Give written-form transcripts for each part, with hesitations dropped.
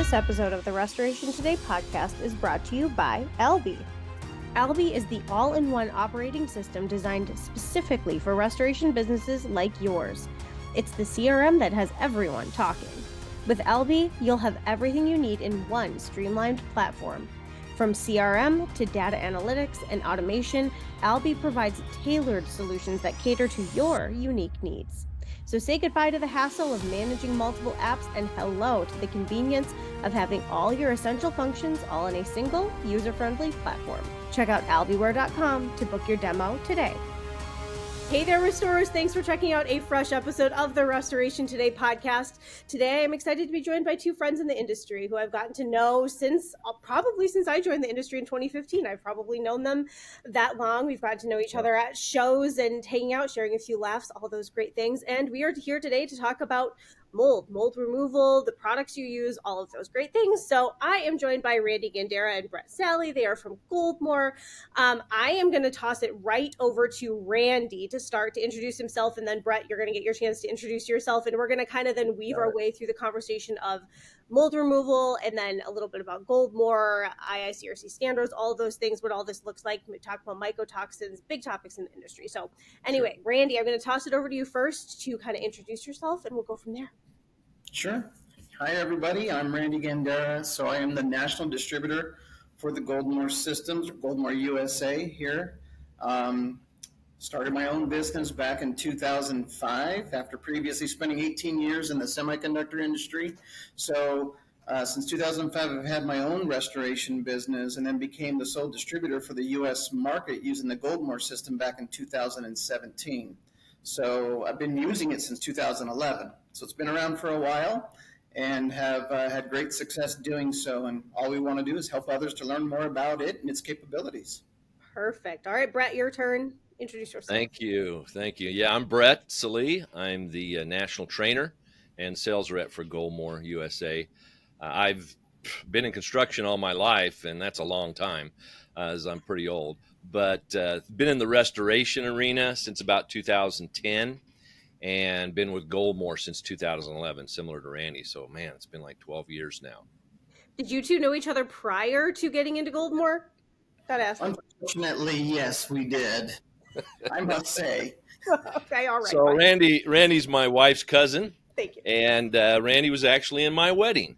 This episode of the Restoration Today podcast is brought to you by Albi. Albi is the all-in-one operating system designed specifically for restoration businesses like yours. It's the CRM that has everyone talking. With Albi, you'll have everything you need in one streamlined platform. From CRM to data analytics and automation, Albi provides tailored solutions that cater to your unique needs. So say goodbye to the hassle of managing multiple apps and hello to the convenience of having all your essential functions all in a single, user-friendly platform. Check out albiware.com to book your demo today. Hey there, restorers. Thanks for checking out a fresh episode of the Restoration Today podcast. Today, I'm excited to be joined by two friends in the industry who I've gotten to know since I joined the industry in 2015. I've probably known them that long. We've gotten to know each other at shows and hanging out, sharing a few laughs, all those great things. And we are here today to talk about mold removal, the products you use, all of those great things. So I am joined by Randy Gandara and Bret Sallee. They are from Goldmorr. I am going to toss it right over to Randy to start to introduce himself. And then Bret, you're going to get your chance to introduce yourself. And we're going to kind of then weave our way through the conversation of mold removal and then a little bit about Goldmorr, IICRC standards, all of those things, what all this looks like. We talk about mycotoxins, big topics in the industry. So anyway, Randy, I'm going to toss it over to you first to kind of introduce yourself and we'll go from there. Sure. Hi, everybody. I'm Randy Gandara. So I am the national distributor for the Goldmorr systems, Goldmorr USA here. Started my own business back in 2005 after previously spending 18 years in the semiconductor industry. So since 2005, I've had my own restoration business and then became the sole distributor for the U.S. market using the Goldmorr system back in 2017. So I've been using it since 2011. So it's been around for a while and have had great success doing so. And all we want to do is help others to learn more about it and its capabilities. Perfect. All right, Bret, your turn. Introduce yourself. Thank you. Yeah, I'm Bret Sallee. I'm the national trainer and sales rep for Goldmorr USA. I've been in construction all my life, and that's a long time, as I'm pretty old. But been in the restoration arena since about 2010. And been with Goldmorr since 2011, similar to Randy. So, man, it's been like 12 years now. Did you two know each other prior to getting into Goldmorr? Gotta ask. Unfortunately, yes, we did. I must say. Okay, all right. So, Randy's my wife's cousin. Thank you. And Randy was actually in my wedding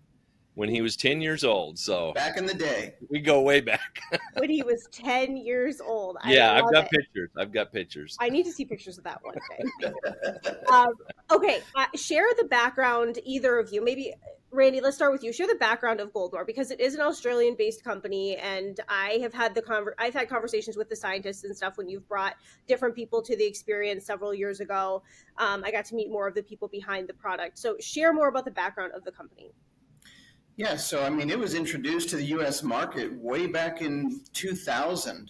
when he was 10 years old. So back in the day. We go way back. When he was 10 years old. Yeah, I've got pictures. I need to see pictures of that one day. Okay, share the background, either of you. Maybe, Randy, let's start with you. Share the background of Goldmorr because it is an Australian-based company, and I've had conversations with the scientists and stuff when you've brought different people to the experience several years ago. I got to meet more of the people behind the product. So share more about the background of the company. Yeah, so I mean, it was introduced to the U.S. market way back in 2000,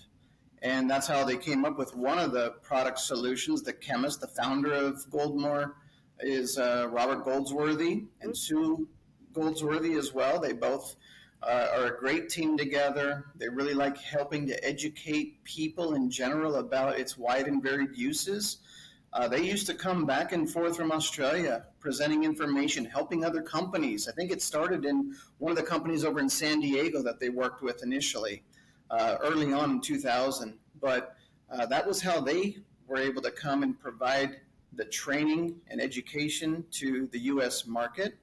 and that's how they came up with one of the product solutions. The chemist, the founder of Goldmorr, is Robert Goldsworthy and Sue Goldsworthy as well. They both are a great team together. They really like helping to educate people in general about its wide and varied uses. They used to come back and forth from Australia, presenting information, helping other companies. I think it started in one of the companies over in San Diego that they worked with initially, early on in 2000. But that was how they were able to come and provide the training and education to the U.S. market.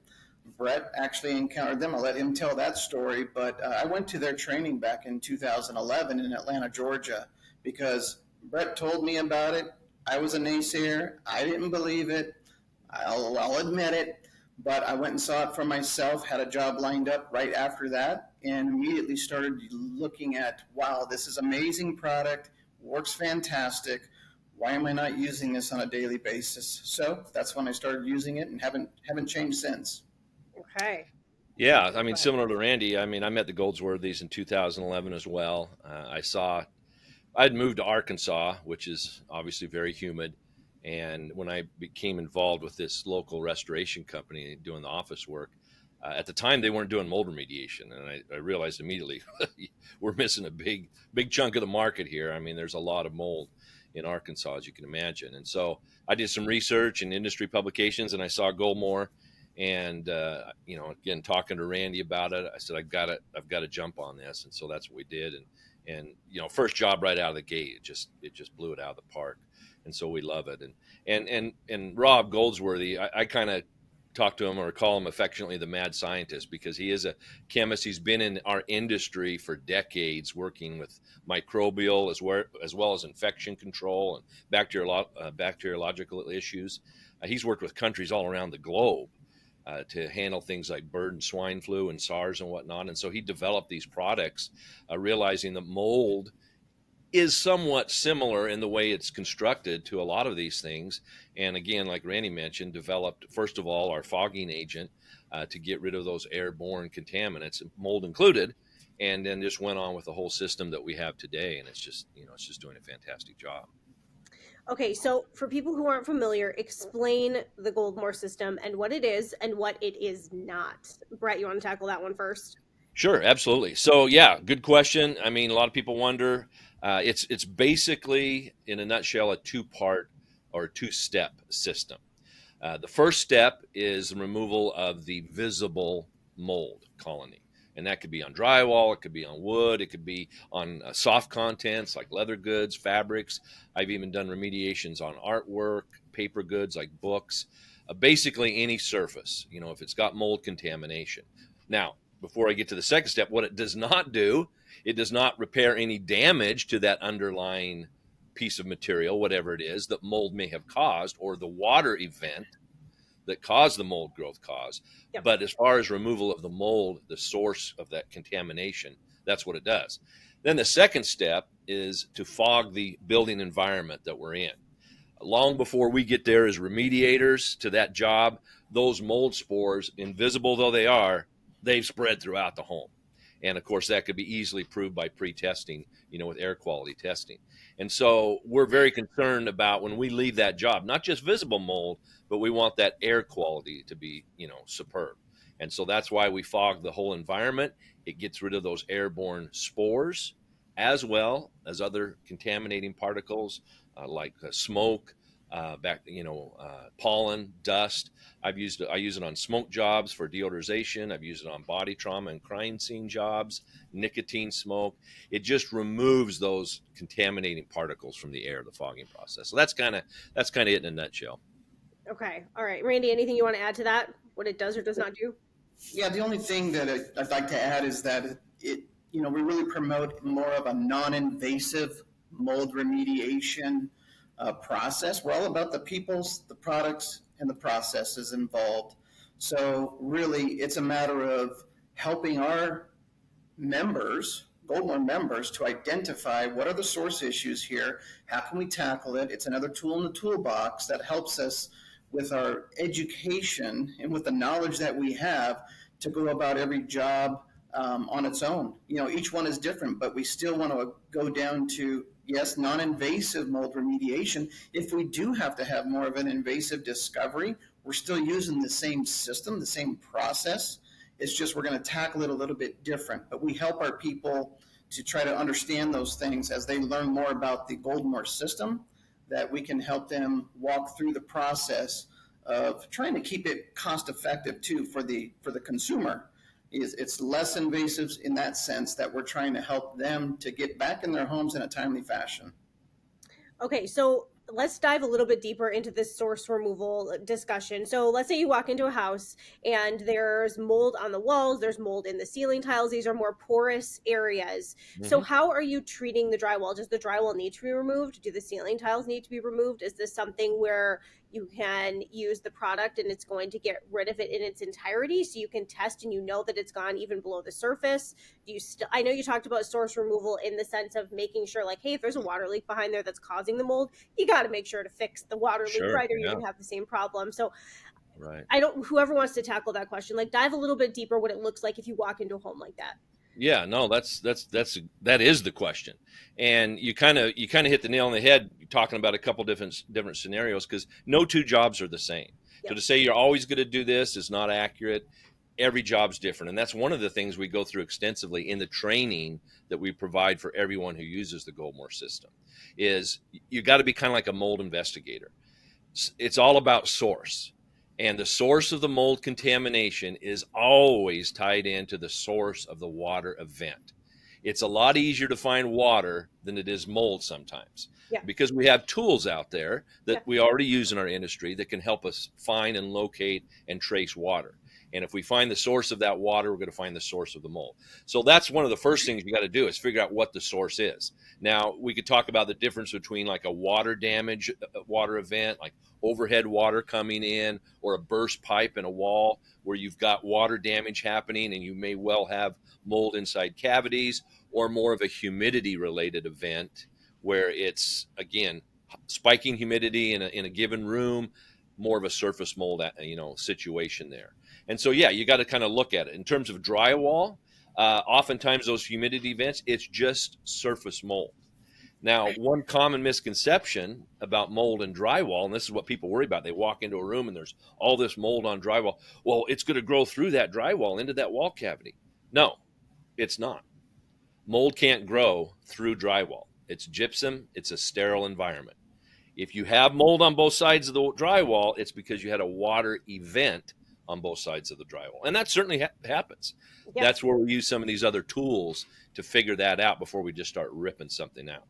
Bret actually encountered them. I'll let him tell that story. But I went to their training back in 2011 in Atlanta, Georgia, because Bret told me about it. I was a naysayer. I didn't believe it. I'll admit it. But I went and saw it for myself, had a job lined up right after that, and immediately started looking at, wow, this is amazing product, works fantastic. Why am I not using this on a daily basis? So that's when I started using it and haven't changed since. Okay. Yeah, I mean, similar to Randy, I mean, I met the Goldsworthys in 2011 as well. I'd moved to Arkansas, which is obviously very humid. And when I became involved with this local restoration company doing the office work, at the time they weren't doing mold remediation. And I realized immediately we're missing a big chunk of the market here. I mean, there's a lot of mold in Arkansas, as you can imagine. And so I did some research and industry publications, and I saw Goldmorr And again, talking to Randy about it, I said, I've got to jump on this. And so that's what we did. And first job right out of the gate, it just blew it out of the park. And so we love it. And Rob Goldsworthy, I kind of talk to him or call him affectionately the mad scientist, because he is a chemist. He's been in our industry for decades, working with microbial as well as infection control and bacteriological issues. He's worked with countries all around the globe to handle things like bird and swine flu and SARS and whatnot. And so he developed these products, realizing that mold is somewhat similar in the way it's constructed to a lot of these things. And again, like Randy mentioned, developed, first of all, our fogging agent to get rid of those airborne contaminants, mold included, and then just went on with the whole system that we have today. And it's just doing a fantastic job. Okay, so for people who aren't familiar, explain the Goldmorr system and what it is and what it is not. Brett, you want to tackle that one first? Sure, absolutely. So yeah, good question. I mean, a lot of people wonder. It's basically, in a nutshell, a two-part or two-step system. The first step is the removal of the visible mold colony. And that could be on drywall, it could be on wood, it could be on soft contents like leather goods, fabrics. I've even done remediations on artwork, paper goods like books, basically any surface, if it's got mold contamination. Now, before I get to the second step, what it does not do, it does not repair any damage to that underlying piece of material, whatever it is that mold may have caused, or the water event that caused the mold growth cause. Yep. But as far as removal of the mold, the source of that contamination, that's what it does. Then the second step is to fog the building environment that we're in. Long before we get there as remediators to that job, those mold spores, invisible though they are, they've spread throughout the home. And of course, that could be easily proved by pre-testing, with air quality testing. And so we're very concerned about when we leave that job, not just visible mold, but we want that air quality to be, superb. And so that's why we fog the whole environment. It gets rid of those airborne spores, as well as other contaminating particles like smoke, pollen, dust. I use it on smoke jobs for deodorization. I've used it on body trauma and crime scene jobs, nicotine smoke. It just removes those contaminating particles from the air, the fogging process. So that's kind of it in a nutshell. Okay. All right. Randy, anything you want to add to that? What it does or does not do? Yeah, the only thing that I'd like to add is that we really promote more of a non-invasive mold remediation process. We're all about the peoples, the products, and the processes involved. So really, it's a matter of helping our members, Goldmorr members, to identify what are the source issues here, how can we tackle it. It's another tool in the toolbox that helps us with our education and with the knowledge that we have to go about every job on its own. Each one is different, but we still want to go down to, yes, non-invasive mold remediation. If we do have to have more of an invasive discovery, we're still using the same system, the same process. It's just we're going to tackle it a little bit different. But we help our people to try to understand those things as they learn more about the Goldmorr system, that we can help them walk through the process of trying to keep it cost effective too for the consumer. It's less invasive in that sense that we're trying to help them to get back in their homes in a timely fashion. Okay, so let's dive a little bit deeper into this source removal discussion. So let's say you walk into a house and there's mold on the walls, there's mold in the ceiling tiles. These are more porous areas. Mm-hmm. So how are you treating the drywall? Does the drywall need to be removed? Do the ceiling tiles need to be removed? Is this something where you can use the product and it's going to get rid of it in its entirety, so you can test and that it's gone even below the surface? I know you talked about source removal in the sense of making sure, like, hey, if there's a water leak behind there that's causing the mold, you got to make sure to fix the water leak, right? Or you're going to have the same problem. So right. Whoever wants to tackle that question, like, dive a little bit deeper what it looks like if you walk into a home like that. Yeah, no, that is the question. And you kind of hit the nail on the head talking about a couple different scenarios, because no two jobs are the same. Yep. So to say you're always going to do this is not accurate. Every job's different. And that's one of the things we go through extensively in the training that we provide for everyone who uses the Goldmorr system, is you got to be kind of like a mold investigator. It's all about source. And the source of the mold contamination is always tied into the source of the water event. It's a lot easier to find water than it is mold sometimes, Yeah. because we have tools out there Yeah. that we already use in our industry that can help us find and locate and trace water. And if we find the source of that water, we're going to find the source of the mold. So that's one of the first things you got to do is figure out what the source is. Now, we could talk about the difference between like a water damage water event, like overhead water coming in, or a burst pipe in a wall where you've got water damage happening and you may well have mold inside cavities, or more of a humidity related event where it's, again, spiking humidity in a given room, more of a surface mold situation there. And so, yeah, you got to kind of look at it in terms of drywall. Oftentimes those humidity events, it's just surface mold. Now, one common misconception about mold and drywall, and this is what people worry about, they walk into a room and there's all this mold on drywall. Well, it's going to grow through that drywall into that wall cavity. No, it's not. Mold can't grow through drywall. It's gypsum, it's a sterile environment. If you have mold on both sides of the drywall, it's because you had a water event on both sides of the drywall. And that certainly happens. Yeah. That's where we use some of these other tools to figure that out before we just start ripping something out.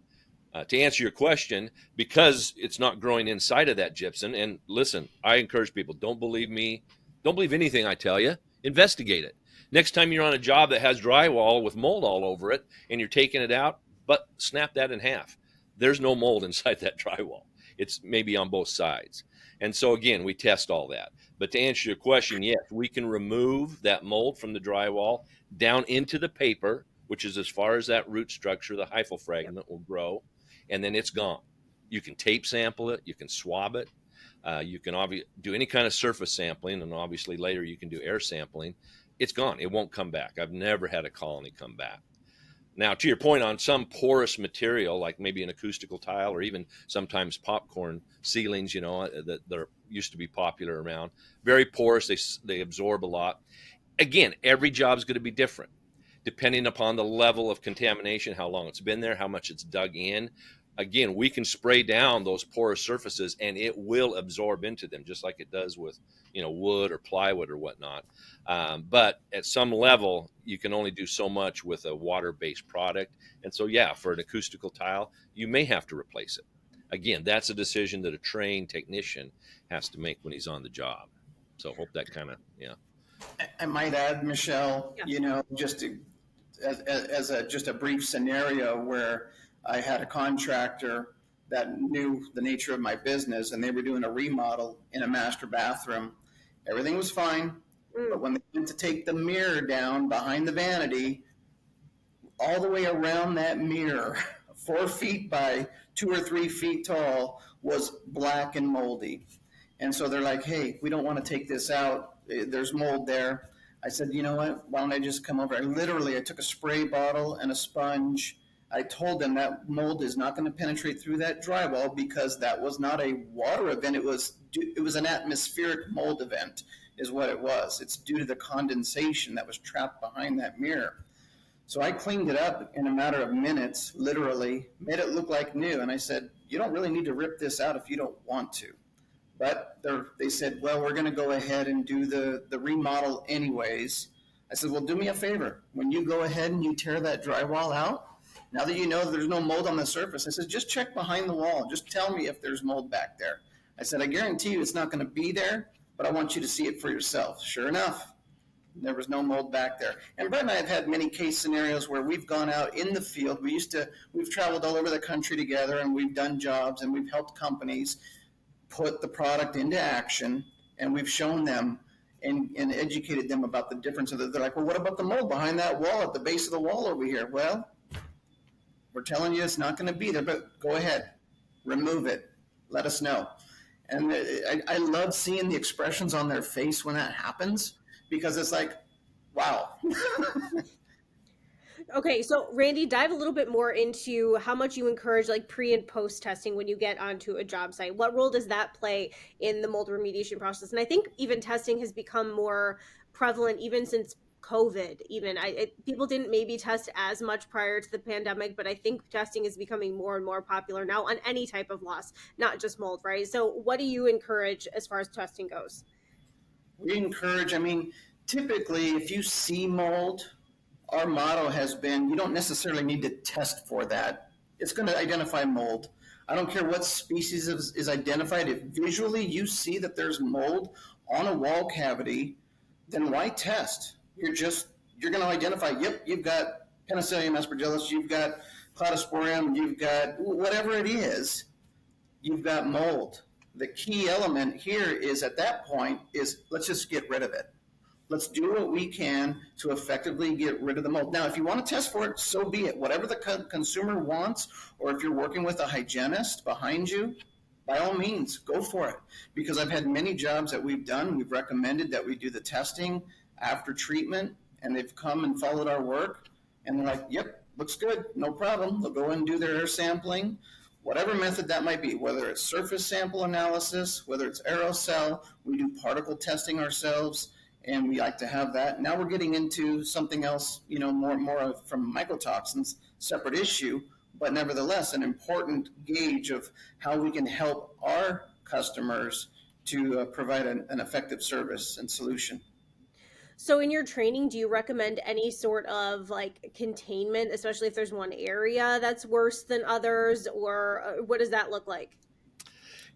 To answer your question, because it's not growing inside of that gypsum, and listen, I encourage people, don't believe me. Don't believe anything I tell you. Investigate it. Next time you're on a job that has drywall with mold all over it and you're taking it out, but snap that in half. There's no mold inside that drywall. It's maybe on both sides. And so, again, we test all that. But to answer your question, yes, we can remove that mold from the drywall down into the paper, which is as far as that root structure, the hyphal fragment will grow, and then it's gone. You can tape sample it. You can swab it. You can do any kind of surface sampling, and obviously later you can do air sampling. It's gone. It won't come back. I've never had a colony come back. Now, to your point on some porous material, like maybe an acoustical tile or even sometimes popcorn ceilings, that used to be popular around, very porous, they absorb a lot. Again, every job is going to be different, depending upon the level of contamination, how long it's been there, how much it's dug in. Again, we can spray down those porous surfaces and it will absorb into them, just like it does with, wood or plywood or whatnot. But at some level, you can only do so much with a water-based product. And so, yeah, for an acoustical tile, you may have to replace it. Again, that's a decision that a trained technician has to make when he's on the job. So hope that kind of, yeah. I might add, Michelle, Yeah. just just a brief scenario where I had a contractor that knew the nature of my business, and they were doing a remodel in a master bathroom. Everything was fine, but when they went to take the mirror down behind the vanity, all the way around that mirror, 4 feet by 2 or 3 feet tall, was black and moldy. And so they're like, hey, we don't want to take this out. There's mold there. I said, you know what? Why don't I just come over? I took a spray bottle and a sponge. I told them that mold is not going to penetrate through that drywall because that was not a water event. It was an atmospheric mold event is what it was. It's due to the condensation that was trapped behind that mirror. So I cleaned it up in a matter of minutes, literally, made it look like new. And I said, you don't really need to rip this out if you don't want to. But they said, well, we're going to go ahead and do the remodel anyways. I said, well, do me a favor. When you go ahead and you tear that drywall out, now that you know there's no mold on the surface, I said, just check behind the wall. Just tell me if there's mold back there. I said, I guarantee you it's not going to be there, but I want you to see it for yourself. Sure enough, there was no mold back there. And Brett and I have had many case scenarios where we've gone out in the field. We've traveled all over the country together, and we've done jobs, and we've helped companies put the product into action, and we've shown them and educated them about the difference. They're like, well, what about the mold behind that wall at the base of the wall over here? Well, we're telling you it's not going to be there, but go ahead, remove it, let us know. And I love seeing the expressions on their face when that happens, because it's like, wow. Okay, so Randy, dive a little bit more into how much you encourage like pre and post testing when you get onto a job site. What role does that play in the mold remediation process? And I think even testing has become more prevalent even since COVID. People didn't maybe test as much prior to the pandemic, but I think testing is becoming more and more popular now on any type of loss, not just mold, right? So what do you encourage as far as testing goes? We encourage, I mean, typically, if you see mold, our motto has been you don't necessarily need to test for that. It's going to identify mold. I don't care what species is identified. If visually you see that there's mold on a wall cavity, then why test? You're going to identify, yep, you've got Penicillium aspergillus, you've got Cladosporium, you've got whatever it is, you've got mold. The key element here is at that point is let's just get rid of it. Let's do what we can to effectively get rid of the mold. Now, if you want to test for it, so be it. Whatever the consumer wants, or if you're working with a hygienist behind you, by all means, go for it. Because I've had many jobs that we've done, we've recommended that we do the testing after treatment, and they've come and followed our work, and they're like, yep, looks good, no problem. They'll go and do their air sampling, whatever method that might be, whether it's surface sample analysis, whether it's aerosol, we do particle testing ourselves, and we like to have that. Now we're getting into something else, more from mycotoxins, separate issue, but nevertheless an important gauge of how we can help our customers to provide an effective service and solution. So in your training, do you recommend any sort of like containment, especially if there's one area that's worse than others, or what does that look like?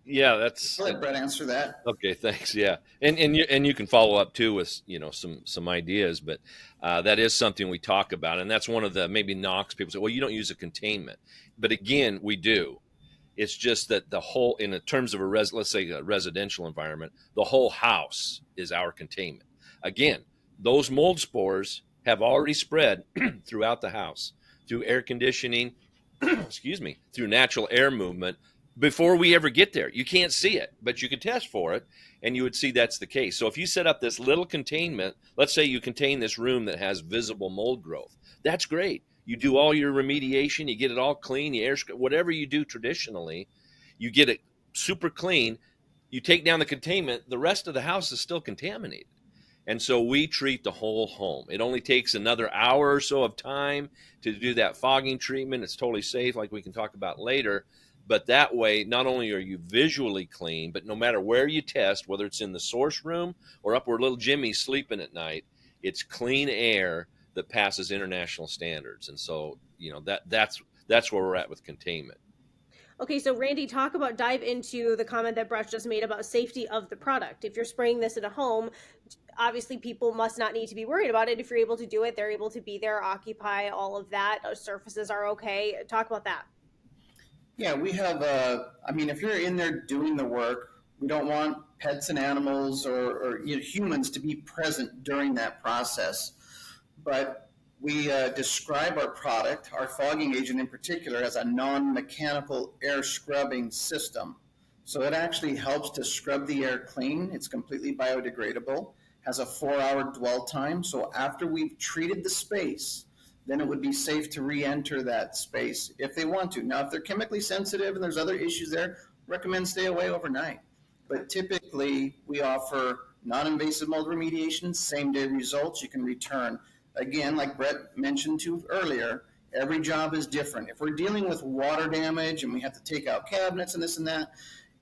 Yeah, that's I'll let Brett answer that. okay. Thanks. Yeah, and you can follow up too with some ideas, but that is something we talk about, and that's one of the maybe knocks people say. Well, you don't use a containment, but again, we do. It's just that the whole, in terms of let's say a residential environment, the whole house is our containment. Again, those mold spores have already spread throughout the house through air conditioning, excuse me, through natural air movement before we ever get there. You can't see it, but you can test for it, and you would see that's the case. So if you set up this little containment, let's say you contain this room that has visible mold growth, that's great. You do all your remediation, you get it all clean, you air whatever you do traditionally, you get it super clean. You take down the containment, the rest of the house is still contaminated. And so we treat the whole home. It only takes another hour or so of time to do that fogging treatment. It's totally safe, like we can talk about later. But that way, not only are you visually clean, but no matter where you test, whether it's in the source room or up where little Jimmy's sleeping at night, it's clean air that passes international standards. And so, that's where we're at with containment. Okay, so Randy, dive into the comment that Brett just made about safety of the product. If you're spraying this at a home, obviously people must not need to be worried about it. If you're able to do it, they're able to be there, occupy all of that. Surfaces are okay. Talk about that. Yeah, we have, if you're in there doing the work, we don't want pets and animals or humans to be present during that process. But we describe our product, our fogging agent in particular, as a non-mechanical air scrubbing system. So it actually helps to scrub the air clean. It's completely biodegradable, has a 4-hour dwell time. So after we've treated the space, then it would be safe to re-enter that space if they want to. Now, if they're chemically sensitive and there's other issues there, recommend stay away overnight. But typically, we offer non-invasive mold remediation, same-day results. You can return. Again, like Brett mentioned to earlier, every job is different. If we're dealing with water damage and we have to take out cabinets and this and that,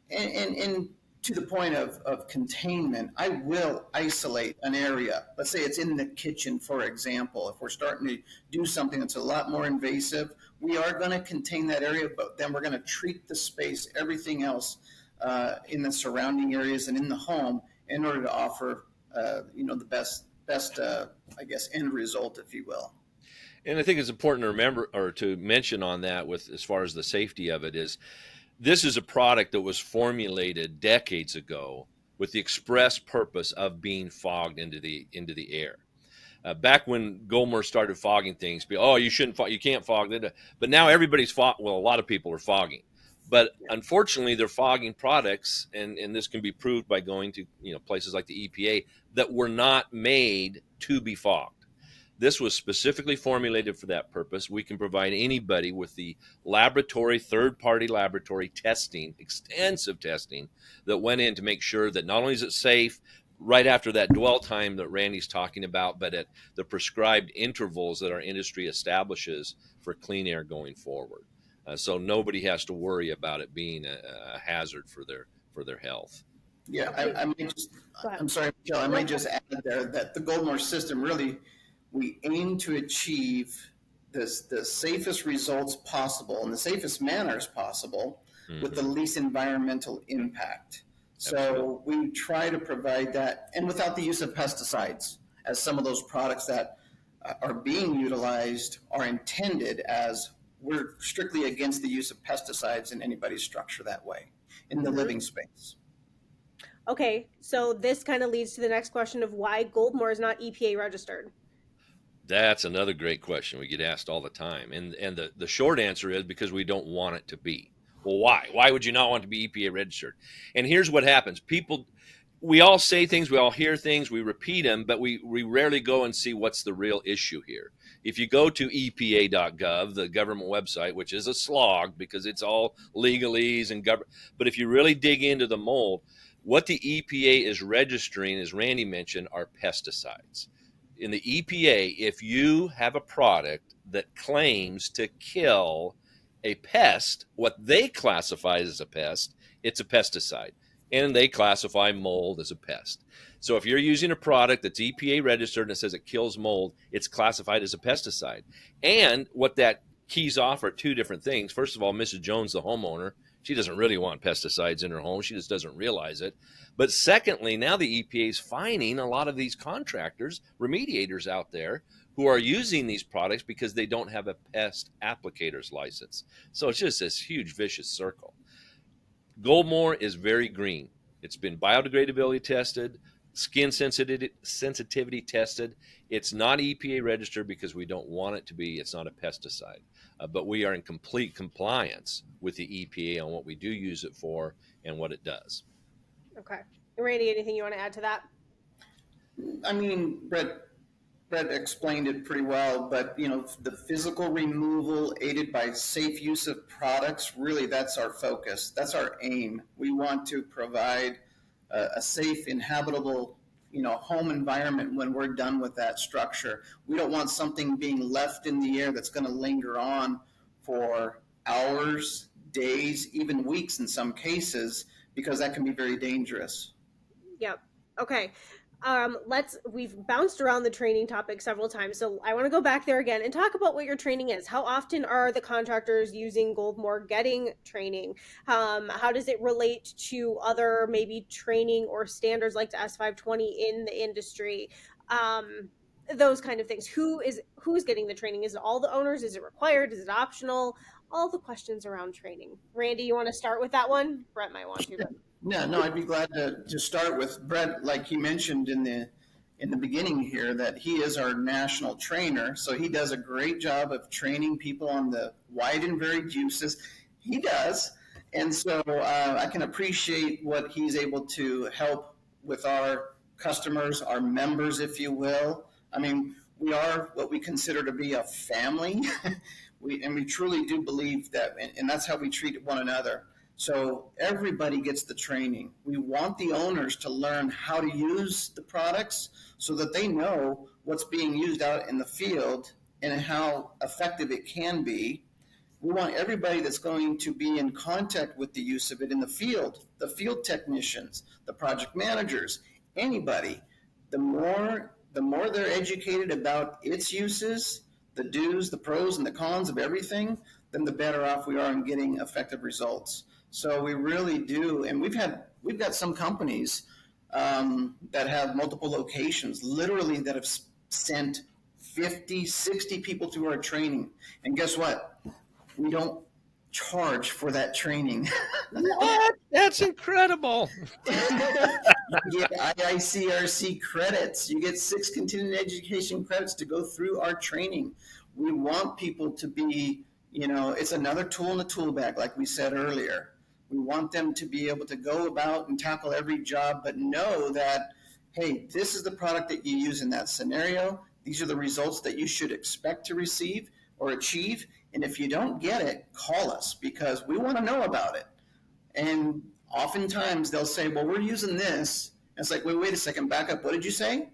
and to the point of containment, I will isolate an area. Let's say it's in the kitchen, for example. If we're starting to do something that's a lot more invasive, we are going to contain that area, but then we're going to treat the space, everything else in the surrounding areas and in the home in order to offer, the best, end result, if you will. And I think it's important to remember or to mention on that with as far as the safety of it is this is a product that was formulated decades ago with the express purpose of being fogged into the air. Back when Goldmorr started fogging things, you shouldn't fog, you can't fog that. But now everybody's a lot of people are fogging. But unfortunately, they're fogging products, and this can be proved by going to places like the EPA that were not made to be fogged. This was specifically formulated for that purpose. We can provide anybody with the third-party laboratory testing, extensive testing that went in to make sure that not only is it safe right after that dwell time that Randy's talking about, but at the prescribed intervals that our industry establishes for clean air going forward. So nobody has to worry about it being a hazard for their health. Yeah, Okay, I might just, go ahead. I'm sorry, Michelle, I No, might just add there that the Goldmorr system really, we aim to achieve the safest results possible in the safest manners possible with the Hmm. least environmental impact. Absolutely. So we try to provide that, and without the use of pesticides, as some of those products that are being utilized are intended as, we're strictly against the use of pesticides in anybody's structure that way in the Mhm. living space. Okay, so this kind of leads to the next question of why Goldmore is not EPA registered. That's another great question we get asked all the time. And the short answer is because we don't want it to be. Well, why? Why would you not want to be EPA registered? And here's what happens. People, we all say things, we all hear things, we repeat them, but we rarely go and see what's the real issue here. If you go to EPA.gov, the government website, which is a slog because it's all legalese and government, but if you really dig into the mold, what the EPA is registering, as Randy mentioned, are pesticides. In the EPA, if you have a product that claims to kill a pest, what they classify as a pest, it's a pesticide. And they classify mold as a pest. So if you're using a product that's EPA registered and it says it kills mold, it's classified as a pesticide. And what that keys off are two different things. First of all, Mrs. Jones, the homeowner, she doesn't really want pesticides in her home. She just doesn't realize it. But secondly, now the EPA is fining a lot of these contractors, remediators out there who are using these products because they don't have a pest applicator's license. So it's just this huge vicious circle. Goldmorr is very green. It's been biodegradability tested, skin sensitivity tested. It's not EPA registered because we don't want it to be. It's not a pesticide. But we are in complete compliance with the EPA on what we do use it for and what it does. Okay. Randy, anything you want to add to that? I mean, Brett explained it pretty well, but the physical removal aided by safe use of products, really that's our focus. That's our aim. We want to provide a safe, inhabitable, home environment when we're done with that structure. We don't want something being left in the air that's going to linger on for hours, days, even weeks in some cases, because that can be very dangerous. Yep. Okay. We've bounced around the training topic several times, so I want to go back there again and talk about what your training is. How often are the contractors using Goldmorr getting training? How does it relate to other maybe training or standards like the S520 in the industry? Those kind of things. Who's getting the training? Is it all the owners? Is it required? Is it optional? All the questions around training. Randy, you want to start with that one? Brett might want to, but No, I'd be glad to start with Brett, like he mentioned in the beginning here, that he is our national trainer. So he does a great job of training people on the wide and varied uses. He does. And so I can appreciate what he's able to help with our customers, our members, if you will. I mean, we are what we consider to be a family. we truly do believe that, and that's how we treat one another. So everybody gets the training. We want the owners to learn how to use the products so that they know what's being used out in the field and how effective it can be. We want everybody that's going to be in contact with the use of it in the field technicians, the project managers, anybody. The more they're educated about its uses, the do's, the pros, and the cons of everything, then the better off we are in getting effective results. So we really do, and we've got some companies that have multiple locations, literally that have sent 50, 60 people through our training. And guess what? We don't charge for that training. What? That's incredible. You get IICRC credits. You get 6 continuing education credits to go through our training. We want people to be, it's another tool in the tool bag, like we said earlier. We want them to be able to go about and tackle every job, but know that, hey, this is the product that you use in that scenario. These are the results that you should expect to receive or achieve. And if you don't get it, call us because we want to know about it. And oftentimes they'll say, well, we're using this. And it's like, wait a second, back up. What did you say?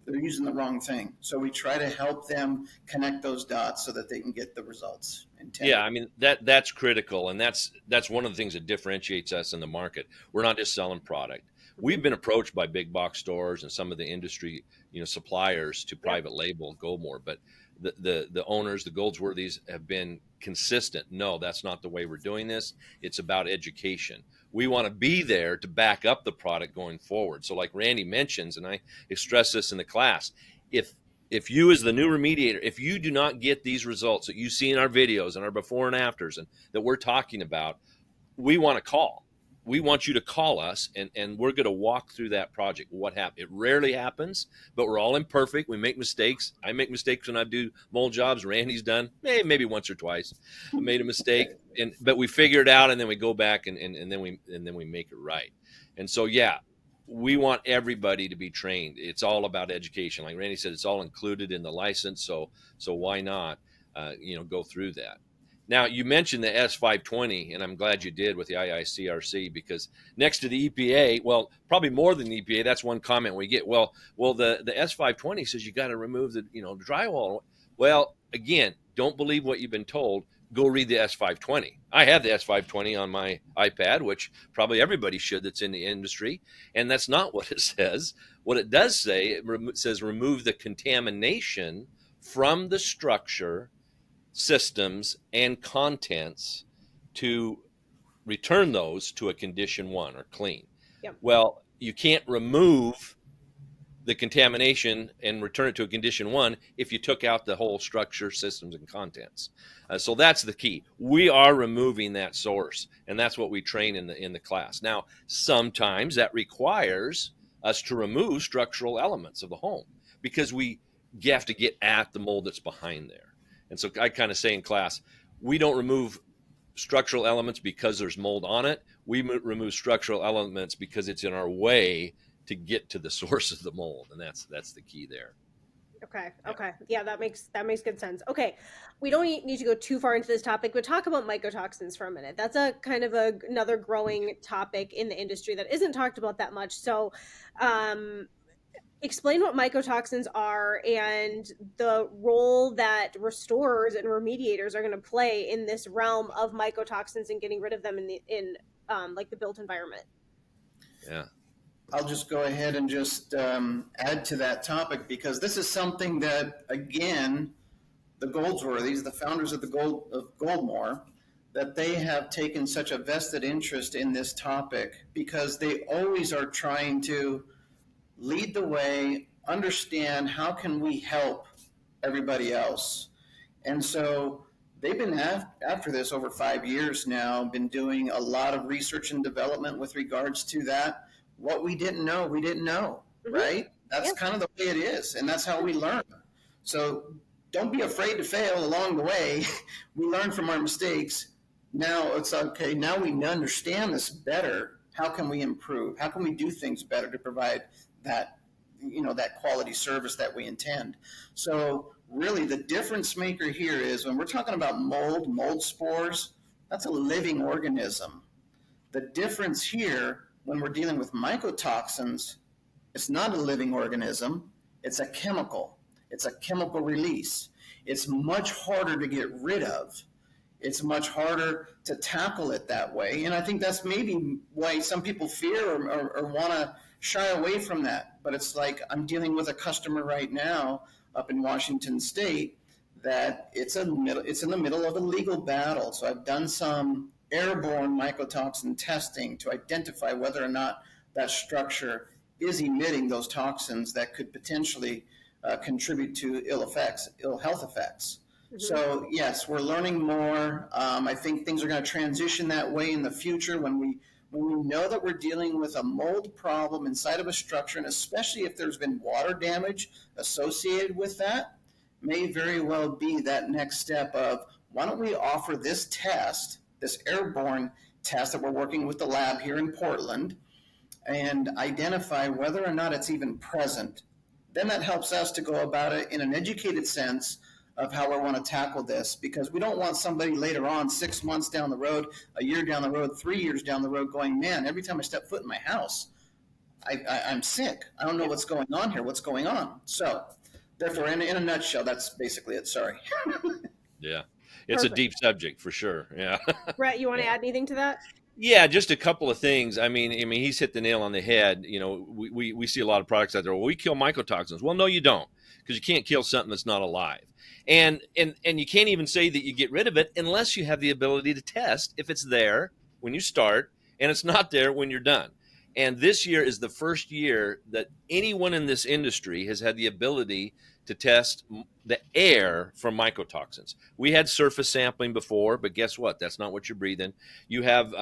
They're using the wrong thing. So we try to help them connect those dots so that they can get the results intended. Yeah, I mean that's critical, and that's one of the things that differentiates us in the market. We're not just selling product. We've been approached by big box stores and some of the industry, suppliers to Yep. private label Goldmorr, but the owners, the Goldsworthies, have been consistent. No, that's not the way we're doing this. It's about education. We want to be there to back up the product going forward. So, like Randy mentions, and I stress this in the class, if you, as the new remediator, if you do not get these results that you see in our videos and our before and afters and that we're talking about, we want to call. We want you to call us, and we're going to walk through that project. What happened? It rarely happens, but we're all imperfect. We make mistakes. I make mistakes when I do mold jobs. Randy's done maybe once or twice. I made a mistake, but we figure it out, and then we go back and then we make it right. And so, yeah, we want everybody to be trained. It's all about education. Like Randy said, it's all included in the license. So why not, go through that? Now, you mentioned the S520, and I'm glad you did with the IICRC, because next to the EPA, well, probably more than the EPA, that's one comment we get. Well, the S520 says you got to remove the drywall. Well, again, don't believe what you've been told. Go read the S520. I have the S520 on my iPad, which probably everybody should that's in the industry, and that's not what it says. What it does say, it says remove the contamination from the structure, systems, and contents to return those to a condition 1 or clean. Yep. Well, you can't remove the contamination and return it to a condition 1 if you took out the whole structure, systems, and contents. So that's the key. We are removing that source, and that's what we train in the class. Now, sometimes that requires us to remove structural elements of the home, because we have to get at the mold that's behind there. And so I kind of say in class, we don't remove structural elements because there's mold on it. We remove structural elements because it's in our way to get to the source of the mold, and that's the key there. Okay. Yeah, that makes good sense. Okay, we don't need to go too far into this topic, but talk about mycotoxins for a minute. That's a kind of another growing topic in the industry that isn't talked about that much. So, explain what mycotoxins are and the role that restorers and remediators are going to play in this realm of mycotoxins and getting rid of them in like the built environment. Yeah. I'll just go ahead and just add to that topic, because this is something that, again, the Goldsworthies, the founders of Goldmorr, that they have taken such a vested interest in this topic, because they always are trying to lead the way, understand how can we help everybody else. And so they've been after this over 5 years now, been doing a lot of research and development with regards to that. What we didn't know, right? That's kind of the way it is, and that's how we learn. So don't be afraid to fail along the way. We learn from our mistakes. Now it's okay. Now we understand this better. How can we improve? How can we do things better to provide that, that quality service that we intend? So really the difference maker here is when we're talking about mold spores, that's a living organism. The difference here, when we're dealing with mycotoxins, it's not a living organism, it's a chemical. It's a chemical release. It's much harder to get rid of. It's much harder to tackle it that way. And I think that's maybe why some people fear or want to shy away from that. But it's like, I'm dealing with a customer right now up in Washington State that it's in the middle of a legal battle. So I've done some airborne mycotoxin testing to identify whether or not that structure is emitting those toxins that could potentially contribute to ill health effects. Mm-hmm. So yes, we're learning more. I think things are going to transition that way in the future when we know that we're dealing with a mold problem inside of a structure, and especially if there's been water damage associated with that, may very well be that next step of, why don't we offer this test, this airborne test that we're working with the lab here in Portland, and identify whether or not it's even present. Then that helps us to go about it in an educated sense of how we want to tackle this, because we don't want somebody later on, 6 months down the road, a year down the road, 3 years down the road, going, man, every time I step foot in my house, I'm sick. I don't know what's going on here. What's going on? So therefore, in a nutshell, that's basically it. Sorry. Yeah. It's Perfect. A deep subject for sure. Yeah. Brett, you want to add anything to that? Yeah, just a couple of things. I mean, he's hit the nail on the head. You know, we see a lot of products out there. Well, we kill mycotoxins. Well, no, you don't, because you can't kill something that's not alive, and you can't even say that you get rid of it unless you have the ability to test if it's there when you start and it's not there when you're done. And this year is the first year that anyone in this industry has had the ability to test the air for mycotoxins. We had surface sampling before, but guess what? That's not what you're breathing. You have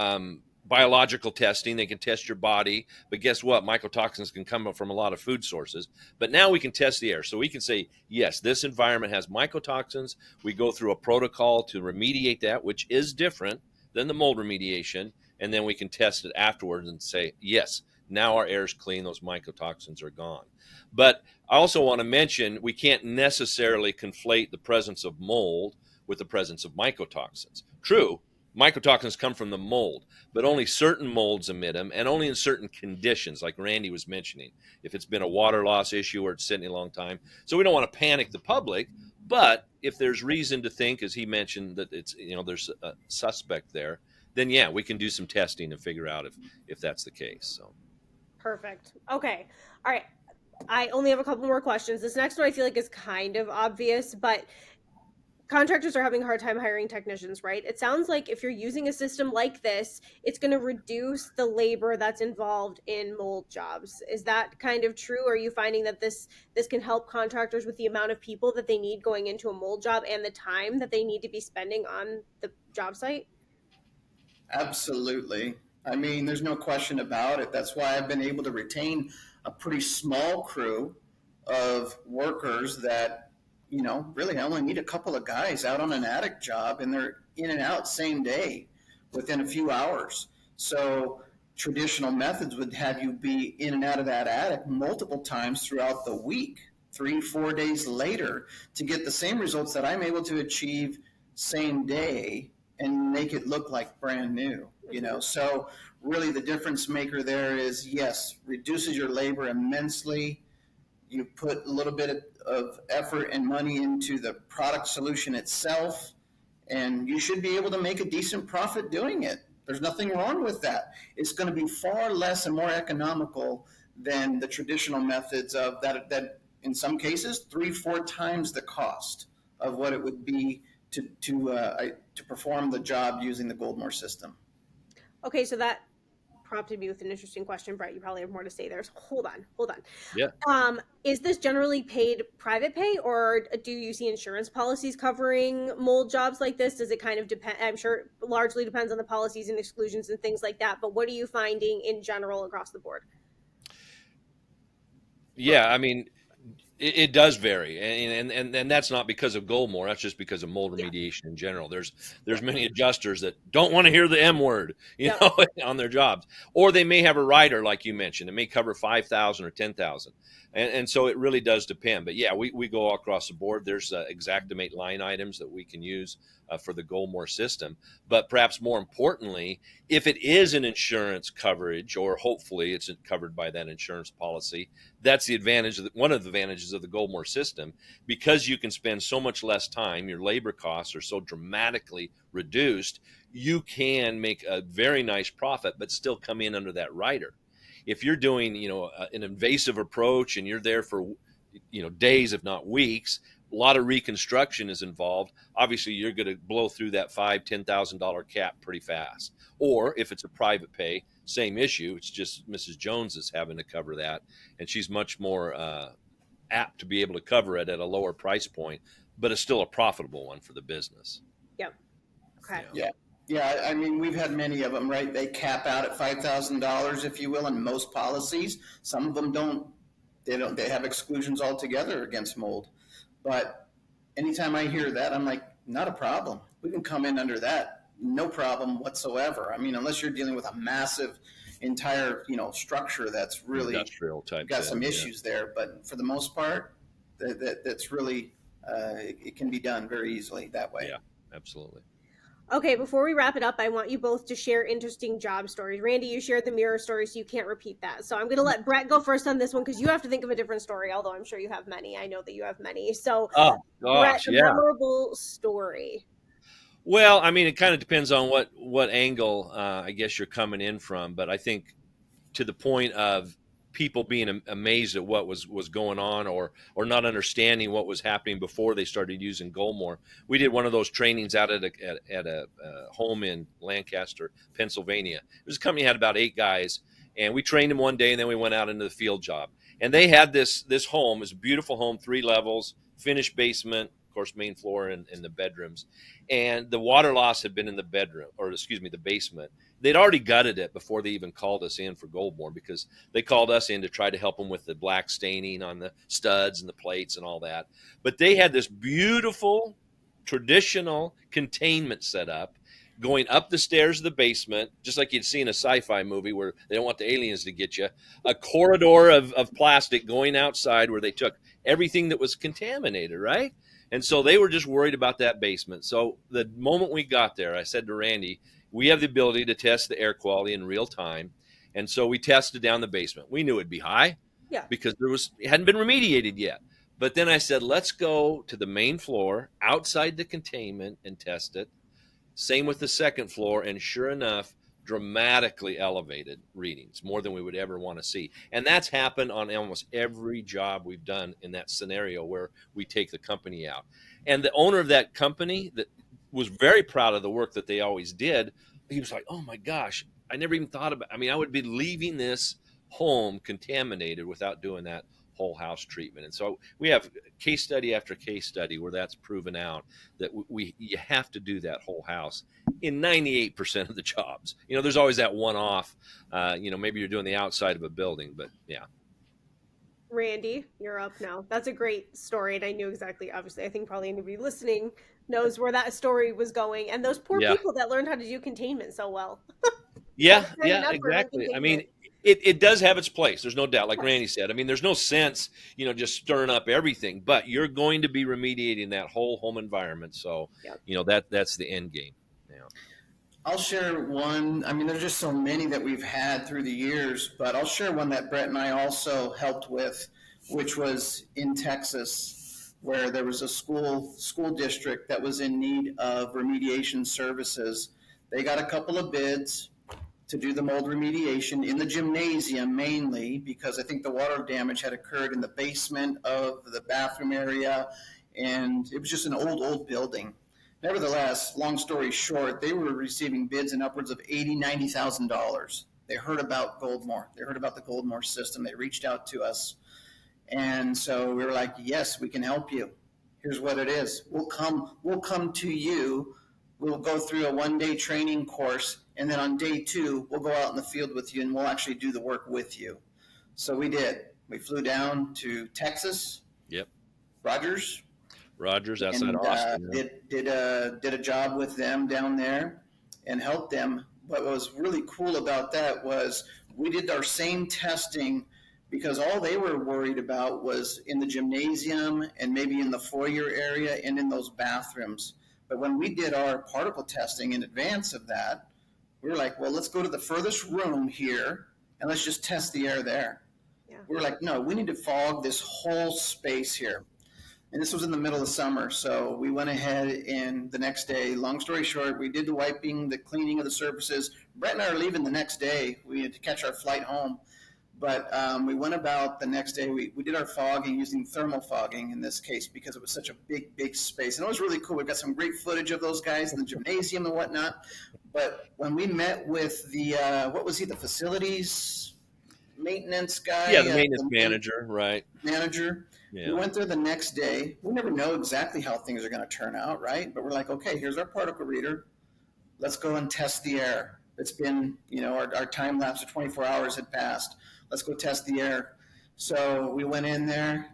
biological testing. They can test your body, but guess what? Mycotoxins can come from a lot of food sources. But now we can test the air. So we can say, yes, this environment has mycotoxins. We go through a protocol to remediate that, which is different than the mold remediation. And then we can test it afterwards and say, yes, now our air is clean. Those mycotoxins are gone. But I also want to mention we can't necessarily conflate the presence of mold with the presence of mycotoxins. True, mycotoxins come from the mold, but only certain molds emit them and only in certain conditions, like Randy was mentioning, if it's been a water loss issue or it's sitting a long time. So we don't want to panic the public, but if there's reason to think, as he mentioned, that it's, there's a suspect there, then yeah, we can do some testing and figure out if that's the case. So Perfect. Okay. All right. I only have a couple more questions. This next one I feel like is kind of obvious, but contractors are having a hard time hiring technicians, right? It sounds like if you're using a system like this, it's going to reduce the labor that's involved in mold jobs. Is that kind of true? Are you finding that this can help contractors with the amount of people that they need going into a mold job and the time that they need to be spending on the job site? Absolutely. I mean, there's no question about it. That's why I've been able to retain a pretty small crew of workers that, really I only need a couple of guys out on an attic job and they're in and out same day within a few hours. So traditional methods would have you be in and out of that attic multiple times throughout the week, 3, 4 days later, to get the same results that I'm able to achieve same day and make it look like brand new. So really the difference maker there is, yes, reduces your labor immensely. You put a little bit of effort and money into the product solution itself, and you should be able to make a decent profit doing it. There's nothing wrong with that. It's going to be far less and more economical than the traditional methods of that in some cases 3, 4 times the cost of what it would be to perform the job using the Goldmorr system. Okay, so that prompted me with an interesting question, Brett. You probably have more to say there. So hold on. yeah. Is this generally paid private pay, or do you see insurance policies covering mold jobs like this? Does it kind of depend? I'm sure it largely depends on the policies and exclusions and things like that. But what are you finding in general across the board? Yeah, I mean, it does vary, and that's not because of Goldmorr. That's just because of mold Yeah. remediation in general. There's Yeah. many adjusters that don't want to hear the M word, Yeah. on their jobs, or they may have a rider like you mentioned. It may cover 5,000 or 10,000, and so it really does depend. But yeah, we go all across the board. There's Exactimate line items that we can use for the Goldmorr system. But perhaps more importantly, if it is an insurance coverage, or hopefully it's covered by that insurance policy, that's the advantage of one of the advantages of the Goldmorr system, because you can spend so much less time. Your labor costs are so dramatically reduced. You can make a very nice profit, but still come in under that rider. If you're doing, an invasive approach and you're there for, days, if not weeks, a lot of reconstruction is involved. Obviously, you're going to blow through that $5,000-$10,000 cap pretty fast. Or if it's a private pay, same issue. It's just Mrs. Jones is having to cover that, and she's much more apt to be able to cover it at a lower price point, but it's still a profitable one for the business. Yep. Okay. Yeah. Yeah, I mean, we've had many of them, right? They cap out at $5,000, if you will, in most policies. Some of them don't. They have exclusions altogether against mold. But anytime I hear that, I'm like, not a problem. We can come in under that, no problem whatsoever. I mean, unless you're dealing with a massive entire, structure that's really Industrial type got thing, some yeah. issues there. But for the most part, that's really it can be done very easily that way. Yeah, absolutely. Okay, before we wrap it up, I want you both to share interesting job stories. Randy, you shared the mirror story, so you can't repeat that. So I'm going to let Brett go first on this one because you have to think of a different story, although I'm sure you have many. I know that you have many. So, Oh Brett, gosh, a yeah. memorable story. Well, I mean, it kind of depends on what angle I guess you're coming in from, but I think to the point of people being amazed at what was going on, or not understanding what was happening before they started using Goldmorr. We did one of those trainings out at a home in Lancaster, Pennsylvania. It was a company that had about 8 guys, and we trained them one day, and then we went out into the field job. And they had this home, is a beautiful home, 3 levels, finished basement, of course, main floor and the bedrooms. And the water loss had been in the bedroom, or excuse me, the basement. They'd already gutted it before they even called us in for Goldmorr, because they called us in to try to help them with the black staining on the studs and the plates and all that. But they had this beautiful traditional containment set up, going up the stairs of the basement, just like you'd see in a sci-fi movie where they don't want the aliens to get you. A corridor of plastic going outside where they took everything that was contaminated, right? And so they were just worried about that basement. So the moment we got there, I said to Randy, we have the ability to test the air quality in real time. And so we tested down the basement. We knew it'd be high Yeah. because it hadn't been remediated yet. But then I said, let's go to the main floor outside the containment and test it. Same with the second floor. And sure enough, dramatically elevated readings, more than we would ever want to see. And that's happened on almost every job we've done in that scenario where we take the company out. And the owner of that company that was very proud of the work that they always did, he was like, oh my gosh, I never even thought about, I mean, I would be leaving this home contaminated without doing that whole house treatment. And so we have case study after case study where that's proven out, that you have to do that whole house in 98% of the jobs. There's always that one off, maybe you're doing the outside of a building, but yeah. Randy, you're up now. That's a great story, and I knew exactly, obviously, I think probably anybody listening knows where that story was going. And those poor Yeah. people that learned how to do containment so well. Yeah, Time and yeah, effort on exactly. I mean, containment. it does have its place. There's no doubt. Like Yes. Randy said, I mean, there's no sense, just stirring up everything, but you're going to be remediating that whole home environment. So, Yep. that's the end game. Yeah. I'll share one. I mean, there's just so many that we've had through the years, but I'll share one that Brett and I also helped with, which was in Texas, where there was a school district that was in need of remediation services. They got a couple of bids to do the mold remediation in the gymnasium mainly, because I think the water damage had occurred in the basement of the bathroom area, and it was just an old building. Nevertheless, long story short, they were receiving bids in upwards of $80,000, $90,000. They heard about Goldmorr. They heard about the Goldmorr system. They reached out to us. And so we were like, yes, we can help you. Here's what it is. We'll come to you. We'll go through a 1-day training course. And then on day 2, we'll go out in the field with you and we'll actually do the work with you. So we did. We flew down to Texas. Yep. Rogers outside and Austin. Yeah. did a job with them down there and helped them. What was really cool about that was we did our same testing, because all they were worried about was in the gymnasium and maybe in the foyer area and in those bathrooms. But when we did our particle testing in advance of that, we were like, well, let's go to the furthest room here and let's just test the air there. Yeah. We were like, no, we need to fog this whole space here. And this was in the middle of summer, so we went ahead and the next day, long story short, we did the wiping, the cleaning of the surfaces. Brett and I are leaving the next day. We had to catch our flight home. But we went about the next day. We did our fogging using thermal fogging in this case, because it was such a big space. And it was really cool. We got some great footage of those guys in the gymnasium and whatnot. But when we met with the, what was he, the facilities maintenance guy? Yeah, the maintenance manager, right. Manager. Yeah. We went there the next day. We never know exactly how things are going to turn out, right? But we're like, okay, here's our particle reader. Let's go and test the air. It's been, our time lapse of 24 hours had passed. Let's go test the air. So we went in there,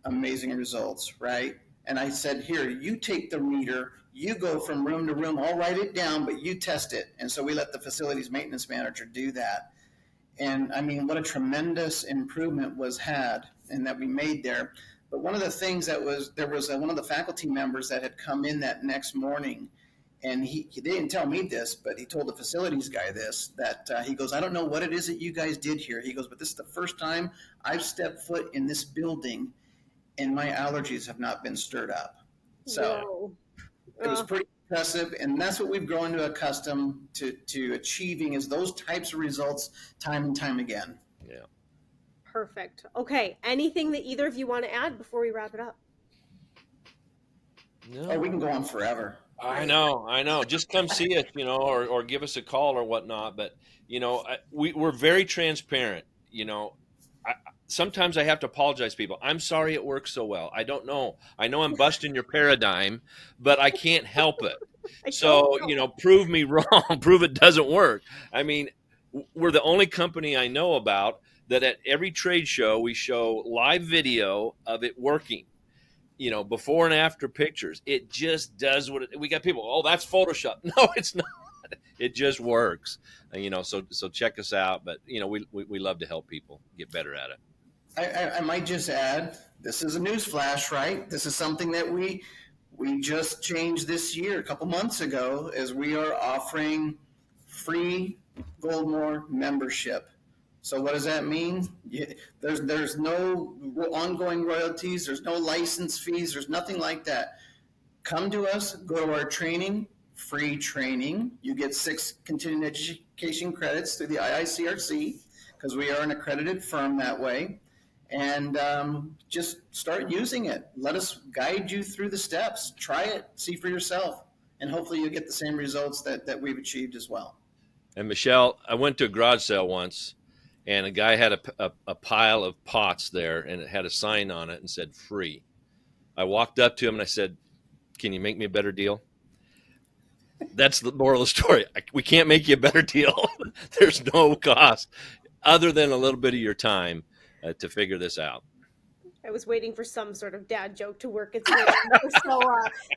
amazing results, right? And I said, here, you take the reader, you go from room to room, I'll write it down, but you test it. And so we let the facilities maintenance manager do that. And I mean, what a tremendous improvement was had and that we made there. But one of the things there was one of the faculty members that had come in that next morning, and he didn't tell me this, but he told the facilities guy this, that he goes, I don't know what it is that you guys did here. He goes, but this is the first time I've stepped foot in this building and my allergies have not been stirred up. So it was impressive, and that's what we've grown to accustom to achieving, is those types of results time and time again. Yeah. Perfect. Okay. Anything that either of you want to add before we wrap it up? No. Oh, we can go on forever. I know. Just come see us, or give us a call or whatnot. But we're very transparent. Sometimes I have to apologize to people. I'm sorry it works so well. I don't know. I know I'm busting your paradigm, but I can't help it. So, prove me wrong. Prove it doesn't work. I mean, we're the only company I know about that at every trade show we show live video of it working. Before and after pictures. It just does we got people, oh, that's Photoshop. No, it's not. It just works. So check us out. But, we love to help people get better at it. I might just add, this is a news flash, right? This is something that we just changed this year, a couple months ago, as we are offering free Goldmorr membership. So what does that mean? There's no ongoing royalties, there's no license fees, there's nothing like that. Come to us, go to our training, free training. You get 6 continuing education credits through the IICRC, because we are an accredited firm that way. And just start using it. Let us guide you through the steps. Try it, see for yourself, and hopefully you'll get the same results that we've achieved as well. And Michelle, I went to a garage sale once, and a guy had a pile of pots there, and it had a sign on it and said free. I walked up to him and I said, "Can you make me a better deal?" That's the moral of the story. We can't make you a better deal. There's no cost other than a little bit of your time to figure this out. I was waiting for some sort of dad joke to work its way in. So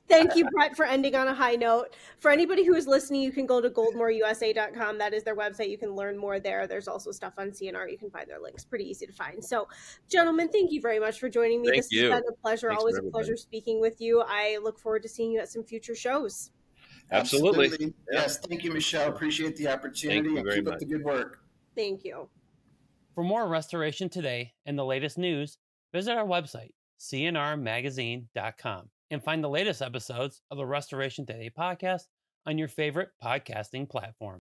thank you, Bret, for ending on a high note. For anybody who is listening, you can go to goldmorrusa.com. That is their website. You can learn more there. There's also stuff on CNR. You can find their links. Pretty easy to find. So, gentlemen, thank you very much for joining me. Thank you. Has been a pleasure. Thanks Always for a pleasure everybody. speaking with you. I look forward to seeing you at some future shows. Absolutely. Yes, thank you, Michelle. Appreciate the opportunity. Thank you very Keep up much. the good work. Thank you. For more Restoration Today and the latest news, visit our website, cnrmagazine.com, and find the latest episodes of the Restoration Today podcast on your favorite podcasting platform.